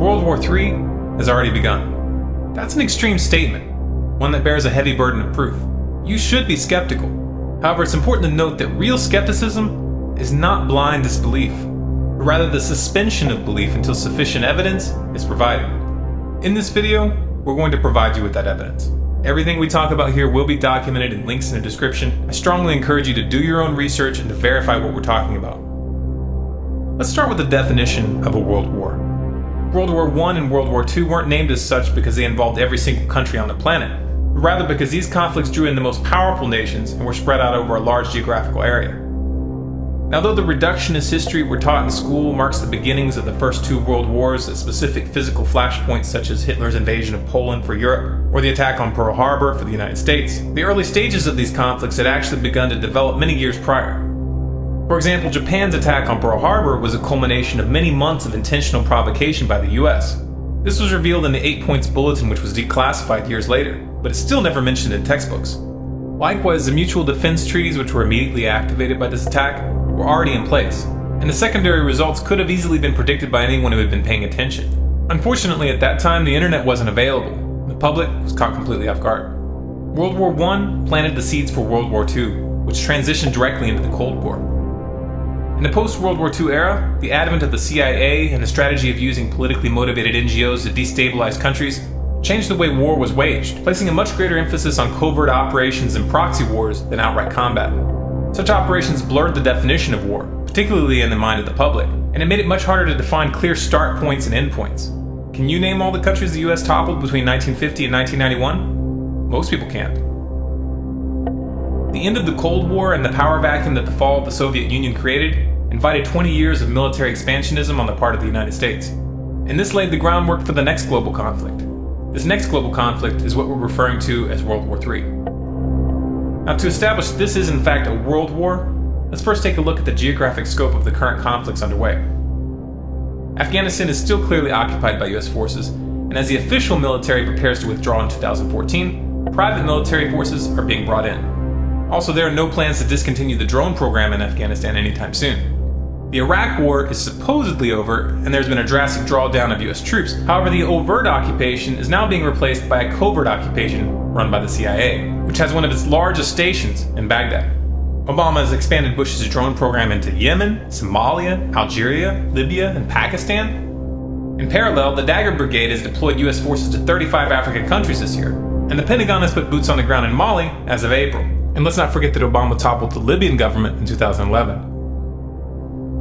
World War III has already begun. That's an extreme statement, one that bears a heavy burden of proof. You should be skeptical. However, it's important to note that real skepticism is not blind disbelief, but rather the suspension of belief until sufficient evidence is provided. In this video, we're going to provide you with that evidence. Everything we talk about here will be documented in links in the description. I strongly encourage you to do your own research and to verify what we're talking about. Let's start with the definition of a world war. World War I and World War II weren't named as such because they involved every single country on the planet, but rather because these conflicts drew in the most powerful nations and were spread out over a large geographical area. Now, though the reductionist history we're taught in school marks the beginnings of the first two world wars at specific physical flashpoints such as Hitler's invasion of Poland for Europe or the attack on Pearl Harbor for the United States, the early stages of these conflicts had actually begun to develop many years prior. For example, Japan's attack on Pearl Harbor was a culmination of many months of intentional provocation by the US. This was revealed in the 8 Points Bulletin, which was declassified years later, but it's still never mentioned in textbooks. Likewise, the mutual defense treaties which were immediately activated by this attack were already in place, and the secondary results could have easily been predicted by anyone who had been paying attention. Unfortunately, at that time, the internet wasn't available. The public was caught completely off guard. World War I planted the seeds for World War II, which transitioned directly into the Cold War. In the post-World War II era, the advent of the CIA and the strategy of using politically motivated NGOs to destabilize countries changed the way war was waged, placing a much greater emphasis on covert operations and proxy wars than outright combat. Such operations blurred the definition of war, particularly in the mind of the public, and it made it much harder to define clear start points and end points. Can you name all the countries the US toppled between 1950 and 1991? Most people can't. The end of the Cold War and the power vacuum that the fall of the Soviet Union created invited 20 years of military expansionism on the part of the United States. And this laid the groundwork for the next global conflict. This next global conflict is what we're referring to as World War III. Now, to establish this is in fact a world war, let's first take a look at the geographic scope of the current conflicts underway. Afghanistan is still clearly occupied by US forces, and as the official military prepares to withdraw in 2014, private military forces are being brought in. Also, there are no plans to discontinue the drone program in Afghanistan anytime soon. The Iraq War is supposedly over, and there's been a drastic drawdown of US troops. However, the overt occupation is now being replaced by a covert occupation run by the CIA, which has one of its largest stations in Baghdad. Obama has expanded Bush's drone program into Yemen, Somalia, Algeria, Libya, and Pakistan. In parallel, the Dagger Brigade has deployed US forces to 35 African countries this year, and the Pentagon has put boots on the ground in Mali as of April. And let's not forget that Obama toppled the Libyan government in 2011.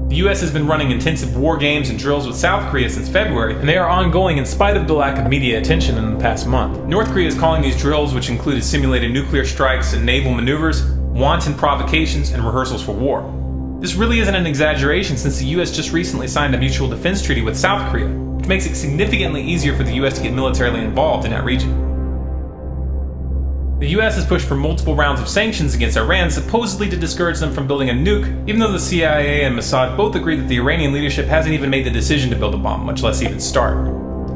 The US has been running intensive war games and drills with South Korea since February, and they are ongoing in spite of the lack of media attention in the past month. North Korea is calling these drills, which included simulated nuclear strikes and naval maneuvers, wanton provocations and rehearsals for war. This really isn't an exaggeration since the US just recently signed a mutual defense treaty with South Korea, which makes it significantly easier for the US to get militarily involved in that region. The US has pushed for multiple rounds of sanctions against Iran, supposedly to discourage them from building a nuke, even though the CIA and Mossad both agree that the Iranian leadership hasn't even made the decision to build a bomb, much less even start.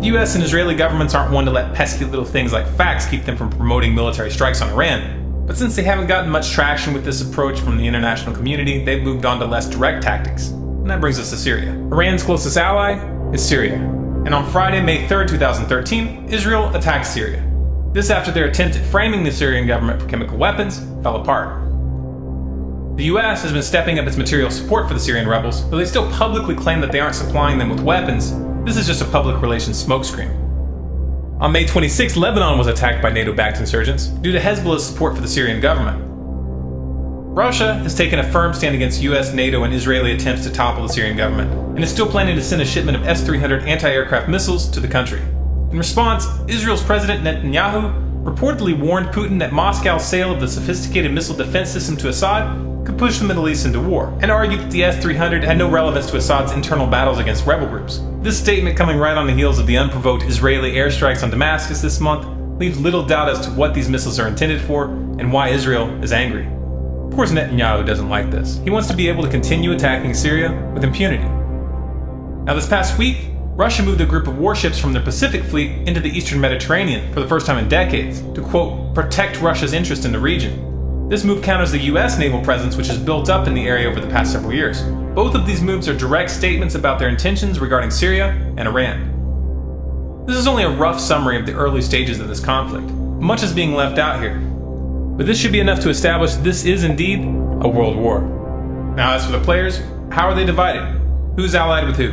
The US and Israeli governments aren't one to let pesky little things like facts keep them from promoting military strikes on Iran, but since they haven't gotten much traction with this approach from the international community, they've moved on to less direct tactics. And that brings us to Syria. Iran's closest ally is Syria. And on Friday, May 3rd, 2013, Israel attacked Syria. This after their attempt at framing the Syrian government for chemical weapons fell apart. The US has been stepping up its material support for the Syrian rebels, though they still publicly claim that they aren't supplying them with weapons. This is just a public relations smokescreen. On May 26, Lebanon was attacked by NATO-backed insurgents due to Hezbollah's support for the Syrian government. Russia has taken a firm stand against US, NATO, and Israeli attempts to topple the Syrian government, and is still planning to send a shipment of S-300 anti-aircraft missiles to the country. In response, Israel's President Netanyahu reportedly warned Putin that Moscow's sale of the sophisticated missile defense system to Assad could push the Middle East into war, and argued that the S-300 had no relevance to Assad's internal battles against rebel groups. This statement, coming right on the heels of the unprovoked Israeli airstrikes on Damascus this month, leaves little doubt as to what these missiles are intended for and why Israel is angry. Of course, Netanyahu doesn't like this. He wants to be able to continue attacking Syria with impunity. Now, this past week, Russia moved a group of warships from their Pacific Fleet into the Eastern Mediterranean for the first time in decades to, quote, protect Russia's interest in the region. This move counters the US naval presence, which has built up in the area over the past several years. Both of these moves are direct statements about their intentions regarding Syria and Iran. This is only a rough summary of the early stages of this conflict. Much is being left out here. But this should be enough to establish this is indeed a world war. Now as for the players, how are they divided? Who's allied with who?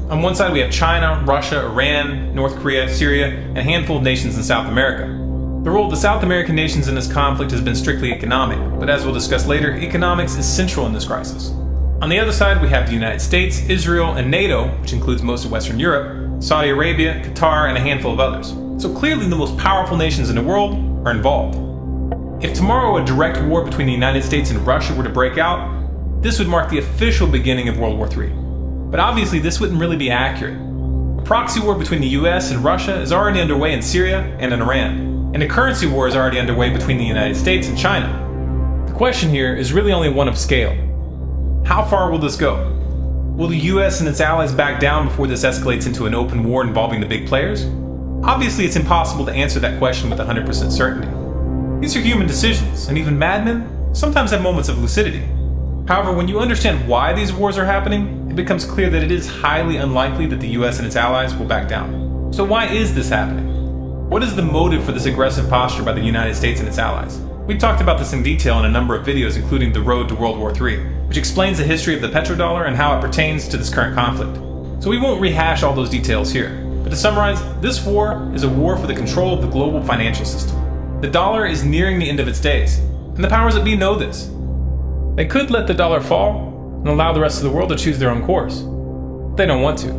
On one side we have China, Russia, Iran, North Korea, Syria, and a handful of nations in South America. The role of the South American nations in this conflict has been strictly economic, but as we'll discuss later, economics is central in this crisis. On the other side we have the United States, Israel, and NATO, which includes most of Western Europe, Saudi Arabia, Qatar, and a handful of others. So clearly the most powerful nations in the world are involved. If tomorrow a direct war between the United States and Russia were to break out, this would mark the official beginning of World War III. But obviously this wouldn't really be accurate. A proxy war between the US and Russia is already underway in Syria and in Iran, and a currency war is already underway between the United States and China. The question here is really only one of scale. How far will this go? Will the US and its allies back down before this escalates into an open war involving the big players? Obviously it's impossible to answer that question with 100% certainty. These are human decisions, and even madmen sometimes have moments of lucidity. However, when you understand why these wars are happening, it becomes clear that it is highly unlikely that the US and its allies will back down. So why is this happening? What is the motive for this aggressive posture by the United States and its allies? We've talked about this in detail in a number of videos, including The Road to World War III, which explains the history of the petrodollar and how it pertains to this current conflict. So we won't rehash all those details here. But to summarize, this war is a war for the control of the global financial system. The dollar is nearing the end of its days, and the powers that be know this. They could let the dollar fall and allow the rest of the world to choose their own course. But they don't want to.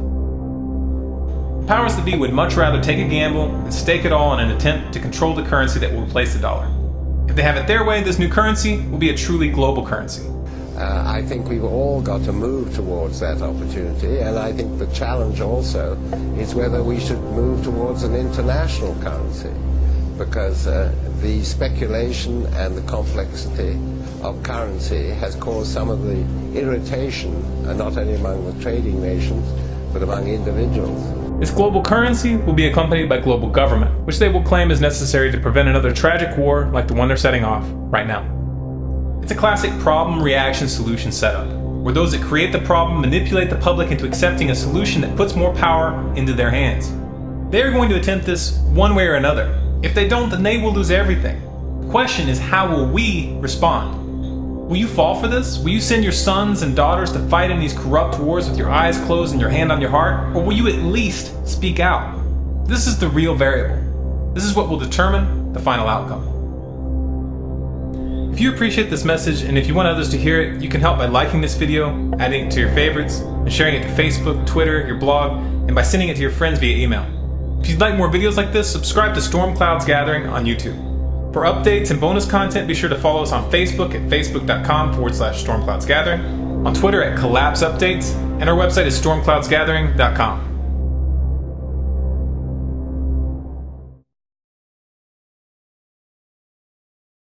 The powers that be would much rather take a gamble and stake it all in an attempt to control the currency that will replace the dollar. If they have it their way, this new currency will be a truly global currency. I think we've all got to move towards that opportunity, and I think the challenge also is whether we should move towards an international currency, because the speculation and the complexity of currency has caused some of the irritation, not only among the trading nations, but among individuals. This global currency will be accompanied by global government, which they will claim is necessary to prevent another tragic war like the one they're setting off right now. It's a classic problem-reaction-solution setup, where those that create the problem manipulate the public into accepting a solution that puts more power into their hands. They are going to attempt this one way or another. If they don't, then they will lose everything. The question is, how will we respond? Will you fall for this? Will you send your sons and daughters to fight in these corrupt wars with your eyes closed and your hand on your heart? Or will you at least speak out? This is the real variable. This is what will determine the final outcome. If you appreciate this message and if you want others to hear it, you can help by liking this video, adding it to your favorites, and sharing it to Facebook, Twitter, your blog, and by sending it to your friends via email. If you'd like more videos like this, subscribe to Storm Clouds Gathering on YouTube. For updates and bonus content, be sure to follow us on Facebook at facebook.com/stormcloudsgathering, on Twitter at Collapse Updates, and our website is stormcloudsgathering.com.